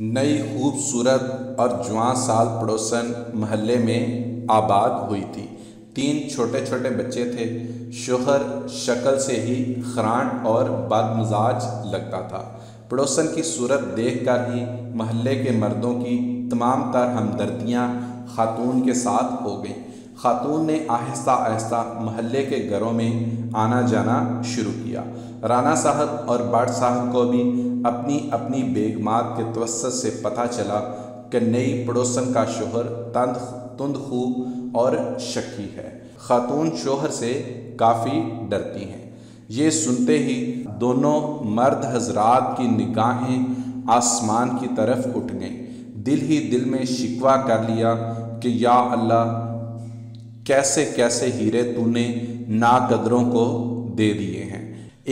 نئی خوبصورت اور جوان سال پڑوسن محلے میں آباد ہوئی تھی۔ 3 چھوٹے چھوٹے بچے تھے۔ شوہر شکل سے ہی خرانٹ اور بد مزاج لگتا تھا۔ پڑوسن کی صورت دیکھ کر ہی محلے کے مردوں کی تمام تر ہمدردیاں خاتون کے ساتھ ہو گئیں۔ خاتون نے آہستہ آہستہ محلے کے گھروں میں آنا جانا شروع کیا۔ رانا صاحب اور بٹ صاحب کو بھی اپنی اپنی بیگمات کے توسط سے پتہ چلا کہ نئی پڑوسن کا شوہر تند خو اور شکی ہے۔ خاتون شوہر سے کافی ڈرتی ہیں۔ یہ سنتے ہی دونوں مرد حضرات کی نگاہیں آسمان کی طرف اٹھ گئیں۔ دل ہی دل میں شکوہ کر لیا کہ یا اللہ، کیسے کیسے ہیرے تو نے ناقدروں کو دے دیے ہیں۔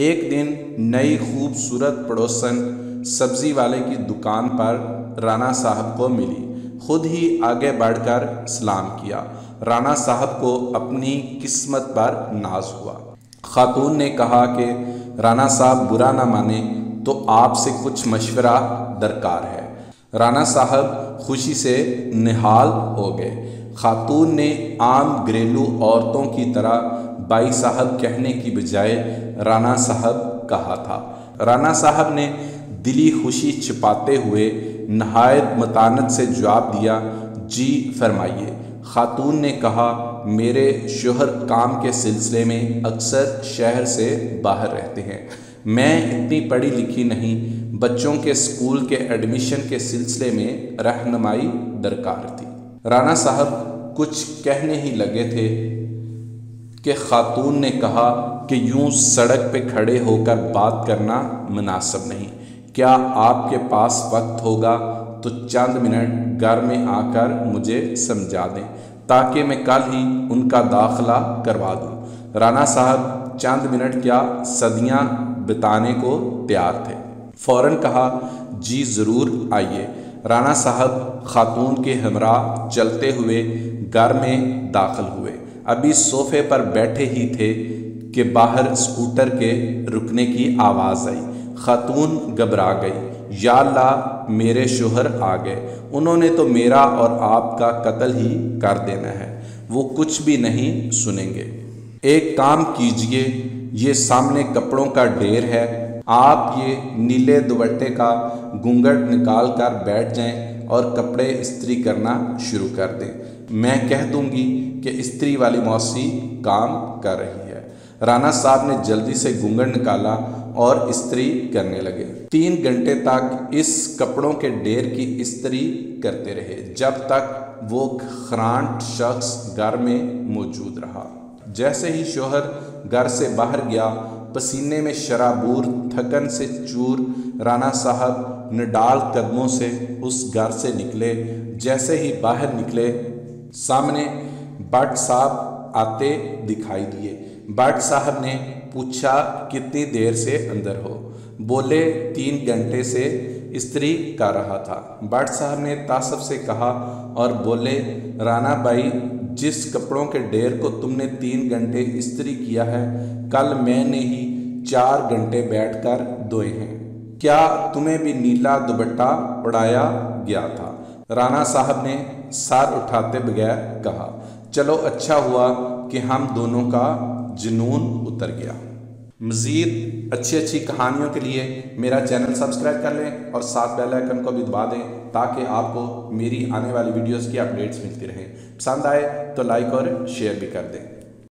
ایک دن نئی خوبصورت پڑوسن سبزی والے کی دکان پر رانا صاحب کو ملی۔ خود ہی آگے بڑھ کر سلام کیا۔ رانا صاحب کو اپنی قسمت پر ناز ہوا۔ خاتون نے کہا کہ رانا صاحب برا نہ مانے تو آپ سے کچھ مشورہ درکار ہے۔ رانا صاحب خوشی سے نہال ہو گئے۔ خاتون نے عام گھریلو عورتوں کی طرح بائی صاحب کہنے کی بجائے رانا صاحب کہا تھا۔ رانا صاحب نے دلی خوشی چھپاتے ہوئے نہایت متانت سے جواب دیا، جی فرمائیے۔ خاتون نے کہا، میرے شوہر کام کے سلسلے میں اکثر شہر سے باہر رہتے ہیں۔ میں اتنی پڑھی لکھی نہیں، بچوں کے اسکول کے ایڈمیشن کے سلسلے میں رہنمائی درکار تھی۔ رانا صاحب کچھ کہنے ہی لگے تھے کہ خاتون نے کہا کہ یوں سڑک پہ کھڑے ہو کر بات کرنا مناسب نہیں۔ کیا آپ کے پاس وقت ہوگا تو چند منٹ گھر میں آ کر مجھے سمجھا دیں تاکہ میں کل ہی ان کا داخلہ کروا دوں۔ رانا صاحب چند منٹ کیا صدیاں بتانے کو تیار تھے۔ فوراً کہا، جی ضرور آئیے۔ رانا صاحب خاتون کے ہمراہ چلتے ہوئے گھر میں داخل ہوئے۔ ابھی صوفے پر بیٹھے ہی تھے کہ باہر اسکوٹر کے رکنے کی آواز آئی۔ خاتون گھبرا گئی۔ یا اللہ، میرے شوہر آ گئے، انہوں نے تو میرا اور آپ کا قتل ہی کر دینا ہے، وہ کچھ بھی نہیں سنیں گے۔ ایک کام کیجئے، یہ سامنے کپڑوں کا ڈھیر ہے، آپ یہ نیلے دوپٹے کا گھونگھٹ نکال کر بیٹھ جائیں اور کپڑے استری کرنا شروع کر دیں۔ میں کہہ دوں گی کہ استری والی موسی کام کر رہی ہے۔ رانا صاحب نے جلدی سے گھونگھٹ نکالا اور استری کرنے لگے۔ 3 گھنٹے تک اس کپڑوں کے ڈھیر کی استری کرتے رہے جب تک وہ خرانٹ شخص گھر میں موجود رہا۔ جیسے ہی شوہر گھر سے باہر گیا، پسینے میں شرابور تھکن سے چور رانا صاحب نڈال قدموں سے اس گھر سے نکلے۔ جیسے ہی باہر نکلے، سامنے بٹ صاحب آتے دکھائی دیے۔ بٹ صاحب نے پوچھا، کتنی دیر سے اندر ہو؟ بولے، 3 گھنٹے سے استری کر رہا تھا۔ بٹ صاحب نے تعصب سے کہا اور بولے، رانا بھائی، جس کپڑوں کے ڈھیر کو تم نے 3 گھنٹے استری کیا ہے، کل میں نے ہی 4 گھنٹے بیٹھ کر دھوئے ہیں۔ کیا تمہیں بھی نیلا دوپٹہ اڑایا گیا تھا؟ رانا صاحب نے سر اٹھاتے بغیر کہا، چلو اچھا ہوا کہ ہم دونوں کا جنون اتر گیا۔ مزید اچھی کہانیوں کے لیے میرا چینل سبسکرائب کر لیں اور ساتھ بیل آئیکن کو بھی دبا دیں تاکہ آپ کو میری آنے والی ویڈیوز کی اپڈیٹس ملتی رہیں۔ پسند آئے تو لائک اور شیئر بھی کر دیں۔